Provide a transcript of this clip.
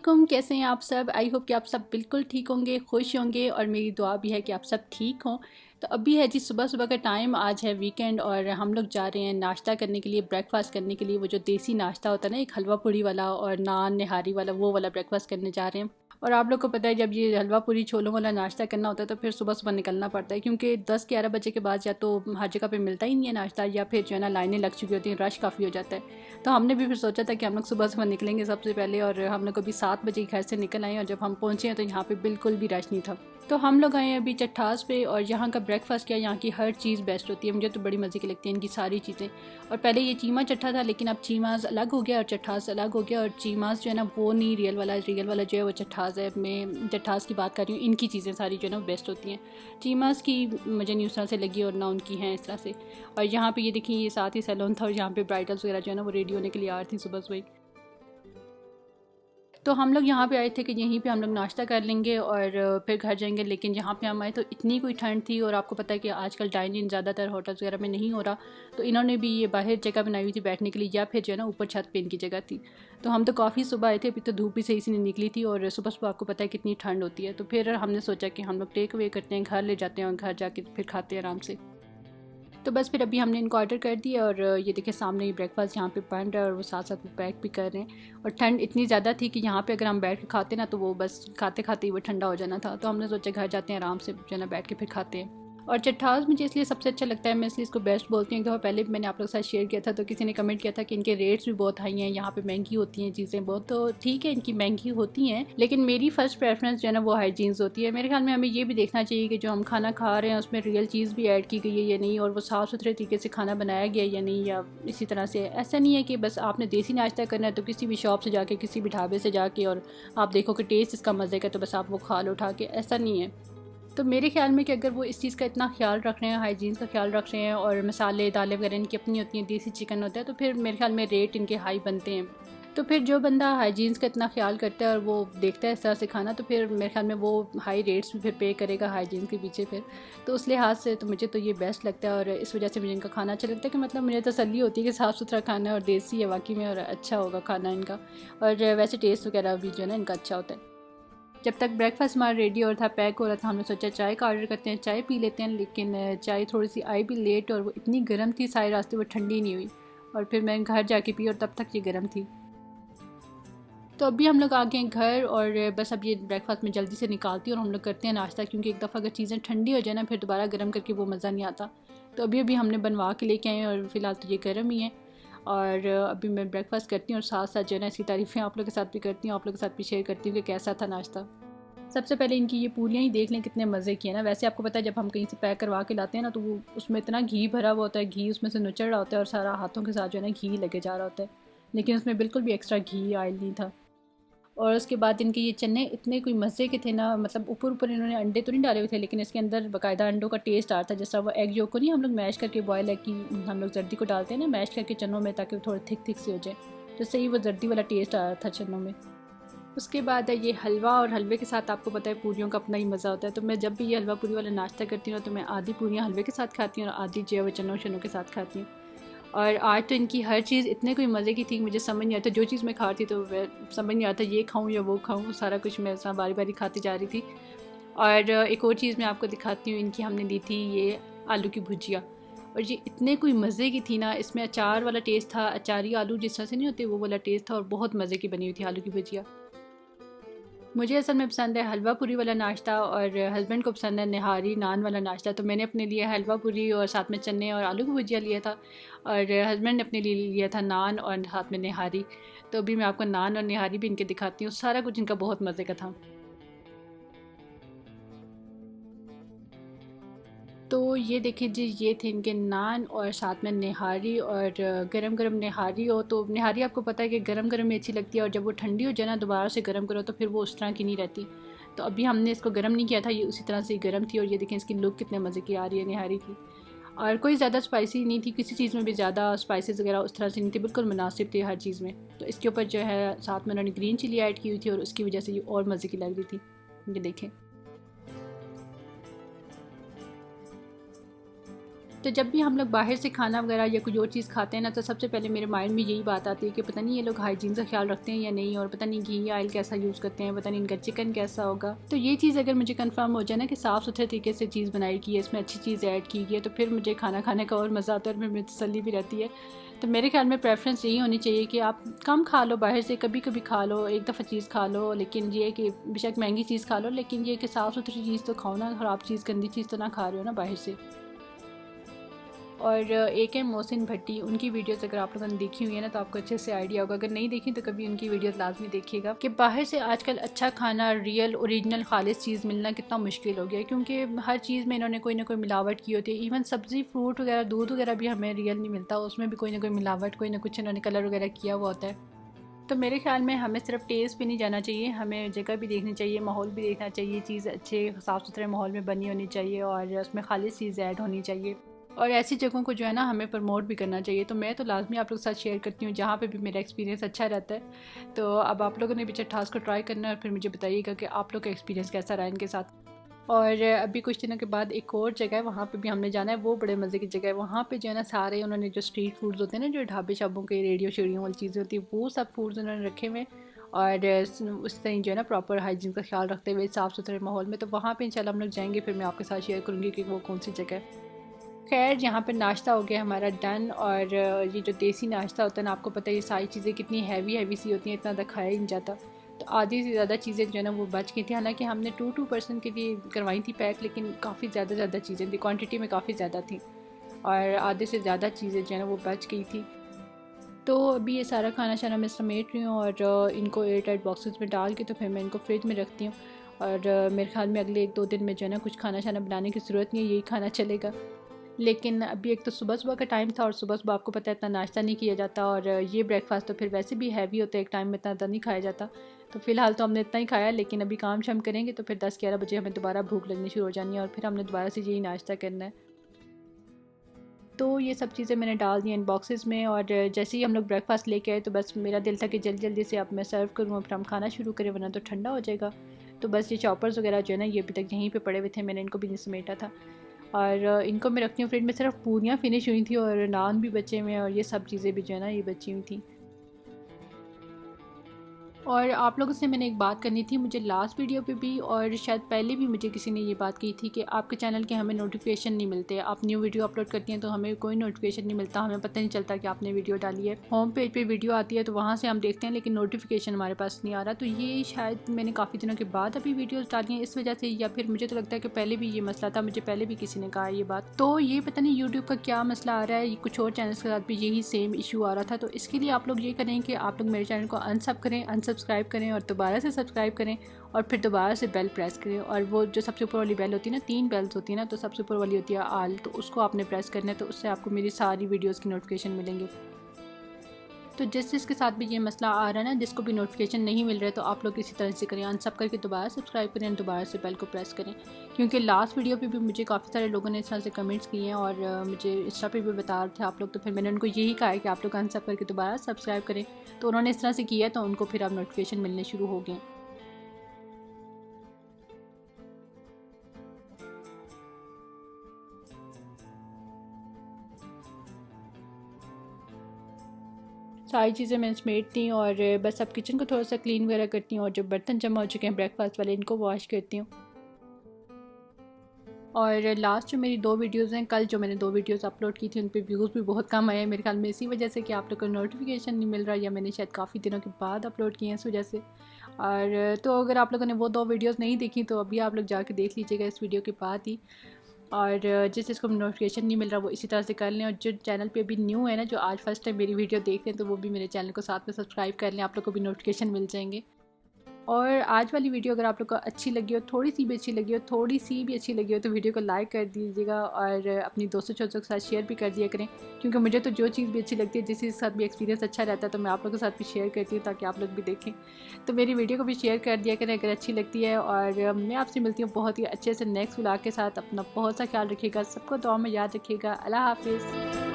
अस्सलामुअलैकुम, कैसे हैं आप सब। आई होप कि आप सब बिल्कुल ठीक होंगे, खुश होंगे और मेरी दुआ भी है कि आप सब ठीक हों। तो अभी है जी सुबह सुबह का टाइम, आज है वीकेंड और हम लोग जा रहे हैं नाश्ता करने के लिए, ब्रेकफास्ट करने के लिए। वो जो देसी नाश्ता होता है ना, एक हलवा पूड़ी वाला और नान निहारी वाला, वो वाला ब्रेकफास्ट करने जा रहे हैं। और आप लोग को पता है जब ये हलवा पूरी छोलों वाला नाश्ता करना होता है तो फिर सुबह सुबह निकलना पड़ता है, क्योंकि 10-11 बजे के बाद या तो हर जगह पे मिलता ही नहीं है नाश्ता, या फिर जो है ना लाइनें लग चुकी होती हैं, रश काफ़ी हो जाता है। तो हमने भी फिर सोचा था कि हम लोग सुबह सुबह निकलेंगे सबसे पहले, और हम लोग अभी 7 बजे घर से निकल आए और जब हम पहुँचे हैं तो यहाँ पे बिल्कुल भी रश नहीं था। तो हम लोग आए हैं अभी चट्टास पे, और यहाँ का ब्रेकफास्ट क्या, यहाँ की हर चीज़ बेस्ट होती है, मुझे तो बड़ी मज़े की लगती है इनकी सारी चीज़ें। और पहले ये चीमा चट्टा था, लेकिन अब चीमास अलग हो गया और चट्टास अलग हो गया। और चीमास जो है ना वो नहीं रियल वाला जो है वो चट्टास है। मैं चट्टास की बात कर रही हूँ, इनकी चीज़ें सारी जो है ना बेस्ट होती हैं। चीमास की मुझे नहीं उस तरह से लगी और ना उनकी हैं इस तरह से। और यहाँ पे ये देखिए, ये साथ ही सैलून था और यहाँ पे ब्राइडल्स वगैरह जो है ना वो रेडी होने के लिए आ रही थी सुबह सुबह। तो हम लोग यहाँ पे आए थे कि यहीं पे हम लोग नाश्ता कर लेंगे और फिर घर जाएंगे। लेकिन यहाँ पे हम आए तो इतनी कोई ठंड थी, और आपको पता है कि आजकल डाइन इन ज़्यादातर होटल्स वगैरह में नहीं हो रहा, तो इन्होंने भी ये बाहर जगह बनाई हुई थी बैठने के लिए, या फिर जो है ना ऊपर छत पे इनकी जगह थी। तो हम तो काफ़ी सुबह आए थे, अभी तो धूप भी सही से नहीं निकली थी, और सुबह सुबह आपको पता है कितनी ठंड होती है। तो फिर हमने सोचा कि हम लोग टेक अवे करते हैं, घर ले जाते हैं और घर जाके फिर खाते हैं आराम से। तो बस फिर अभी हमने इनको ऑर्डर कर दिया, और ये देखिए सामने ही ब्रेकफास्ट यहाँ पे बन रहा है और वो साथ साथ वो पैक भी कर रहे हैं। और ठंड इतनी ज़्यादा थी कि यहाँ पे अगर हम बैठ के खाते ना तो वो बस खाते खाते ही वो ठंडा हो जाना था। तो हमने सोचा घर जाते हैं आराम से जो है ना बैठ के फिर खाते हैं। और चट्टास मुझे इसलिए सबसे अच्छा लगता है, मैं इसलिए इसको बेस्ट बोलती हूँ। एक दफ़ा पहले भी मैंने आप लोग के साथ शेयर किया था, तो किसी ने कमेंट किया था कि इनके रेट्स भी बहुत हाई हैं, यहाँ पे महंगी होती हैं चीज़ें बहुत। तो ठीक है, इनकी महंगी होती हैं, लेकिन मेरी फ़र्स्ट प्रेफरेंस जो है ना वो हाइजीन्स होती है। मेरे ख्याल में हमें ये भी देखना चाहिए कि जो हम खाना खा रहे हैं उसमें रियल चीज़ भी ऐड की गई है या नहीं, और वो साफ़ सुथरे तरीके से खाना बनाया गया है या नहीं। या इसी तरह से ऐसा नहीं है कि बस आपने देसी नाश्ता करना है तो किसी भी शॉप से जाके, किसी भी ढाबे से जाके, और आप देखो कि टेस्ट इसका मज़े का तो बस आप वो खा लो उठा के, ऐसा नहीं है। तो मेरे ख्याल में कि अगर वो इस चीज़ का इतना ख्याल रख रहे हैं, हाइजीन्स का ख्याल रख रहे हैं, और मसाले दालें वगैरह इनकी अपनी होती हैं, देसी चिकन होता है, तो फिर मेरे ख्याल में रेट इनके हाई बनते हैं। तो फिर जो बंदा हाइजीन्स का इतना ख्याल करता है और वो देखता है इस तरह से खाना, तो फिर मेरे ख्याल में वो हाई रेट्स भी फिर पे करेगा हाइजीन के पीछे फिर। तो उस लिहाज से तो मुझे तो ये बेस्ट लगता है, और इस वजह से मुझे इनका खाना अच्छा लगता है कि मतलब मुझे तसल्ली होती है कि साफ़ सुथरा खाना है और देसी है वाकई में, और अच्छा होगा खाना इनका। और वैसे टेस्ट वगैरह भी जो है ना इनका अच्छा होता है। जब तक ब्रेकफास्ट हमारा रेडी हो रहा था, पैक हो रहा था, हमने सोचा चाय का ऑर्डर करते हैं, चाय पी लेते हैं। लेकिन चाय थोड़ी सी आई भी लेट, और वो इतनी गर्म थी सारे रास्ते, वो ठंडी नहीं हुई। और फिर मैं घर जाके पी और तब तक ये गर्म थी। तो अभी हम लोग आ गए हैं घर, और बस अब ये ब्रेकफास्ट में जल्दी से निकालती हूँ और हम लोग करते हैं नाश्ता, क्योंकि एक दफ़ा अगर चीज़ें ठंडी हो जाए ना फिर दोबारा गर्म करके वो मज़ा नहीं आता। तो अभी अभी हमने बनवा के लेके आए हैं, और फ़िलहाल तो ये गर्म ही है। और अभी मैं ब्रेकफास्ट करती हूँ और साथ साथ जो है ना इसकी तारीफ़ें आप लोग के साथ भी करती हूँ, आप लोग के साथ भी शेयर करती हूँ कि कैसा था नाश्ता। सबसे पहले इनकी ये पूरियाँ ही देख लें कितने मज़े की है ना। वैसे आपको पता है जब हम कहीं से पैक करवा के लाते हैं ना तो वो उसमें इतना घी भरा हुआ होता है, घी उसमें से नुचड़ रहा होता है और सारा हाथों के साथ जो है ना घी लगे जा रहा होता है, लेकिन उसमें बिल्कुल भी एक्स्ट्रा घी ऑयल नहीं था। और उसके बाद इनके ये चने इतने कोई मज़े के थे ना, मतलब ऊपर ऊपर इन्होंने अंडे तो नहीं डाले हुए थे, लेकिन इसके अंदर बाकायदा अंडों का टेस्ट आ रहा था। जैसा वो एग योक को नहीं हम लोग मैश करके, बॉयल एग की हम लोग जर्दी को डालते हैं ना मैश करके चनों में, ताकि वो थोड़े थिक थिक से हो जाए, तो सही वो जर्दी वाला टेस्ट आ रहा था चनों में। उसके बाद है ये हलवा, और हलवे के साथ आपको पता है पूरियों का अपना ही मज़ा होता है। तो मैं जब भी ये हलवा पूरी वाला नाश्ता करती हूँ तो मैं आधी पूरियाँ हलवे के साथ खाती हूँ और आधी जो है वो चनों शनों के साथ खाती हूँ। और आज तो इनकी हर चीज़ इतने कोई मज़े की थी, मुझे समझ नहीं आता जो चीज़ मैं खाती तो वह समझ नहीं आता ये खाऊँ या वो खाऊँ, सारा कुछ मैं ऐसा बारी बारी खाती जा रही थी। और एक और चीज़ मैं आपको दिखाती हूँ, इनकी हमने ली थी ये आलू की भुजिया, और ये इतने कोई मज़े की थी ना। इसमें अचार वाला टेस्ट था, अचारी आलू जिस तरह से नहीं होते वो वाला टेस्ट था, और बहुत मज़े की बनी हुई थी आलू की भुजिया। मुझे असल में पसंद है हलवा पूरी वाला नाश्ता, और हस्बैंड को पसंद है निहारी नान वाला नाश्ता। तो मैंने अपने लिए हलवा पूरी और साथ में चने और आलू की भुजिया लिया था, और हस्बैंड ने अपने लिए लिया था नान और साथ में निहारी। तो अभी मैं आपको नान और निहारी भी इनके दिखाती हूँ, सारा कुछ इनका बहुत मज़े का था। तो ये देखिए जी, ये थे इनके नान और साथ में निहारी, और गरम गरम निहारी हो तो निहारी आपको पता है कि गरम गरम ही अच्छी लगती है, और जब वो ठंडी हो जाए ना दोबारा से गरम करो तो फिर वो उस तरह की नहीं रहती। तो अभी हमने इसको गरम नहीं किया था, ये उसी तरह से ही गरम थी। और ये देखें इसकी लुक कितने मज़े की आ रही है निहारी की। और कोई ज़्यादा स्पाइसी नहीं थी, किसी चीज़ में भी ज़्यादा स्पाइसेस वगैरह उस तरह से नहीं थी, बिल्कुल मुनासिब थी हर चीज़ में। तो इसके ऊपर जो है साथ में उन्होंने ग्रीन चिली ऐड की हुई थी, और उसकी वजह से ये और मज़े की लग रही थी। ये देखें। तो जब भी हम लोग बाहर से खाना वगैरह या कोई और चीज़ खाते हैं ना, तो सबसे पहले मेरे माइंड में यही बात आती है कि पता नहीं ये लोग हाइजीन का ख्याल रखते हैं या नहीं, और पता नहीं घी ऑयल कैसा यूज़ करते हैं, पता नहीं इनका चिकन कैसा होगा। तो ये चीज़ अगर मुझे कंफर्म हो जाए ना कि साफ़ सुथरे तरीके से चीज़ बनाई की है, इसमें अच्छी चीज़ ऐड की गई है, तो फिर मुझे खाना खाने का और मज़ा आता है और मेरी तसल्ली भी रहती है। तो मेरे ख्याल में प्रेफरेंस यही होनी चाहिए कि आप कम खा लो बाहर से, कभी कभी खा लो, एक दफ़ा चीज़ खा लो, लेकिन ये कि बेशक महंगी चीज़ खा लो, लेकिन ये कि साफ़ सुथरी चीज़ तो खाओ ना, ख़राब चीज़ गंदी चीज़ तो ना खा रहे हो ना बाहर से। और एक है मोहसिन भट्टी, उनकी वीडियोस अगर आप लोगों ने देखी हुई है ना तो आपको अच्छे से आइडिया होगा, अगर नहीं देखी तो कभी उनकी वीडियोस लाजमी देखिएगा कि बाहर से आजकल अच्छा खाना, रियल ओरिजिनल खालिस चीज़ मिलना कितना मुश्किल हो गया है, क्योंकि हर चीज़ में इन्होंने कोई ना कोई मिलावट की होती है। इवन सब्ज़ी, फ्रूट वगैरह, दूध वगैरह भी हमें रियल नहीं मिलता, उसमें भी कोई ना कोई मिलावट, कोई ना कुछ इन्होंने कलर वगैरह किया हुआ होता है। तो मेरे ख्याल में हमें सिर्फ टेस्ट भी नहीं जाना चाहिए, हमें जगह भी देखनी चाहिए, माहौल भी देखना चाहिए, चीज़ अच्छे साफ़ सुथरे माहौल में बनी होनी चाहिए और उसमें खालिस चीज़ ऐड होनी चाहिए, और ऐसी जगहों को जो है ना हमें प्रमोट भी करना चाहिए। तो मैं तो लाजमी आप लोग के साथ शेयर करती हूँ जहाँ पे भी मेरा एक्सपीरियंस अच्छा रहता है। तो अब आप लोगों ने भी चट्टास को ट्राई करना है और फिर मुझे बताइएगा कि आप लोग का एक्सपीरियंस कैसा रहा इनके साथ। और अभी कुछ दिनों के बाद एक और जगह है, वहाँ पे भी हमने जाना है, वो बड़े मज़े की जगह है। वहाँ पे जो है ना सारे उन्होंने जो स्ट्रीट फूड्स होते हैं ना, जो ढाबे शाबों के रेडियो शेडियों वाली चीज़ें होती है, वो सब फूड्स उन्होंने रखे हुए, और उस तरह जो है ना प्रॉपर हाइजीन का ख्याल रखते हुए साफ़ सुथरे माहौल में। तो वहाँ पे इंशाल्लाह हम लोग जाएंगे, फिर मैं आपके साथ शेयर करूँगी कि वो कौन सी जगह है। खैर, यहाँ पर नाश्ता हो गया हमारा डन, और ये जो देसी नाश्ता होता है ना, आपको पता है ये सारी चीज़ें कितनी हैवी सी होती हैं, इतना ज़्यादा खाया ही नहीं जाता। तो आधी से ज़्यादा चीज़ें जो है ना वो बच गई थी, हालांकि हमने 2 पर्सन के लिए करवाई थी पैक, लेकिन काफ़ी ज़्यादा चीज़ें थी, क्वांटिटी में काफ़ी ज़्यादा थी, और आधे से ज़्यादा चीज़ें जो है ना वो बच गई थी। तो अभी ये सारा खाना शाना मैं समेट रही हूँ और इनको एयर टाइट बॉक्सेस में डाल के तो फिर मैं इनको फ्रिज में रखती हूँ, और मेरे ख्याल में अगले 1-2 दिन में जो है ना कुछ खाना शाना बनाने की ज़रूरत नहीं है, यही खाना चलेगा। लेकिन अभी एक तो सुबह का टाइम था, और सुबह आपको पता है इतना नाश्ता नहीं किया जाता, और ये ब्रेकफास्ट तो फिर वैसे भी हैवी होता है, एक टाइम में इतना नहीं खाया जाता। तो फ़िलहाल तो हमने इतना ही खाया, लेकिन अभी काम शाम करेंगे तो फिर 10-11 बजे हमें दोबारा भूख लगनी शुरू हो जानी है, और फिर हमने दोबारा से यही नाश्ता करना है। तो ये सब चीज़ें मैंने डाल दी इन बॉक्सेस में, और जैसे ही हम लोग ब्रेकफास्ट लेके आए तो बस मेरा दिल था कि जल्दी से अब मैं सर्व करूँ और फिर हम खाना शुरू करें, वरना तो ठंडा हो जाएगा। तो बस ये चॉपर्स वगैरह जो है ना ये अभी तक यहीं पे पड़े हुए थे, मैंने इनको भी नहीं समेटा था, और इनको मैं रखती हूँ फ्रिज में। सिर्फ पूरियाँ फिनिश हुई थी और नान भी बचे हुए हैं, और ये सब चीज़ें भी जो है ना ये बची हुई थी। और आप लोगों से मैंने एक बात करनी थी, मुझे लास्ट वीडियो पे भी और शायद पहले भी मुझे किसी ने ये बात की थी कि आपके चैनल के हमें नोटिफिकेशन नहीं मिलते, आप न्यू वीडियो अपलोड करती हैं तो हमें कोई नोटिफिकेशन नहीं मिलता, हमें पता नहीं चलता कि आपने वीडियो डाली है। होम पेज पे वीडियो आती है तो वहाँ से हम देखते हैं, लेकिन नोटिफिकेशन हमारे पास नहीं आ रहा। तो ये शायद मैंने काफ़ी दिनों के बाद अभी वीडियोज़ डाली हैं इस वजह से, या फिर मुझे तो लगता है कि पहले भी ये मसला था, मुझे पहले भी किसी ने कहा ये बात। तो ये पता नहीं यूट्यूब का क्या मसला आ रहा है, कुछ और चैनल्स के साथ भी यही सेम इशू आ रहा था। तो इसके लिए आप लोग ये करें कि आप लोग मेरे चैनल को अनसब्सक्राइब करें और दोबारा से सब्सक्राइब करें, और फिर दोबारा से बेल प्रेस करें, और वो जो सबसे ऊपर वाली बेल होती है ना, 3 बेल्स होती है ना, तो सबसे ऊपर वाली होती है आल, तो उसको आपने प्रेस करना है, तो उससे आपको मेरी सारी वीडियोस की नोटिफिकेशन मिलेंगे। तो जिसके साथ भी ये मसला आ रहा है ना, जिसको भी नोटिफिकेशन नहीं मिल रहा है, तो आप लोग इसी तरह से करें, अनसब करके दोबारा सब्सक्राइब करें, दोबारा से बेल को प्रेस करें। क्योंकि लास्ट वीडियो पे भी मुझे काफ़ी सारे लोगों ने इस तरह से कमेंट्स किए हैं, और मुझे इंस्टा पे भी बता रहे थे आप लोग, तो फिर मैंने उनको यही कहा है कि आप लोग अनसब करके दोबारा सब्सक्राइब करें। तो उन्होंने इस तरह से किया, तो उनको फिर अब नोटिफिकेशन मिलने शुरू हो गए। सारी चीज़ें मैंने समेट दी, और बस अब किचन को थोड़ा सा क्लीन वगैरह करती हूँ, और जो बर्तन जमा हो चुके हैं ब्रेकफास्ट वाले इनको वॉश करती हूँ। और लास्ट जो मेरी 2 वीडियोज़ हैं, कल जो मैंने 2 वीडियोज़ अपलोड की थी उन पे व्यूज़ भी बहुत कम आए हैं, मेरे ख्याल में इसी वजह से कि आप लोग को नोटिफिकेशन नहीं मिल रहा, या मैंने शायद काफ़ी दिनों के बाद अपलोड किए हैं इस वजह से। और तो अगर आप लोगों ने वो 2 वीडियोज़ नहीं देखी तो अभी आप लोग जाके देख लीजिएगा इस वीडियो के बाद ही। और जिसको नोटिफिकेशन नहीं मिल रहा वो इसी तरह से कर लें, और जो चैनल पे अभी न्यू है ना, जो आज फर्स्ट टाइम मेरी वीडियो देख रहे हैं, तो वो भी मेरे चैनल को साथ में सब्सक्राइब कर लें, आप लोग को भी नोटिफिकेशन मिल जाएंगे। और आज वाली वीडियो अगर आप लोग को अच्छी लगी हो, थोड़ी सी भी अच्छी लगी हो, तो वीडियो को लाइक कर दीजिएगा, और अपनी दोस्तों के साथ शेयर भी कर दिया करें, क्योंकि मुझे तो जो चीज़ भी अच्छी लगती है, जिस चीज़ के साथ भी एक्सपीरियंस अच्छा रहता है, तो मैं आप लोगों के साथ भी शेयर करती हूँ ताकि आप लोग भी देखें। तो मेरी वीडियो को भी शेयर कर दिया करें अगर अच्छी लगती है, और मैं आपसे मिलती हूँ बहुत ही अच्छे से नेक्स्ट व्लॉग के साथ। अपना बहुत सा ख्याल रखिएगा, सबको दुआ में याद रखिएगा। अल्लाह हाफिज़।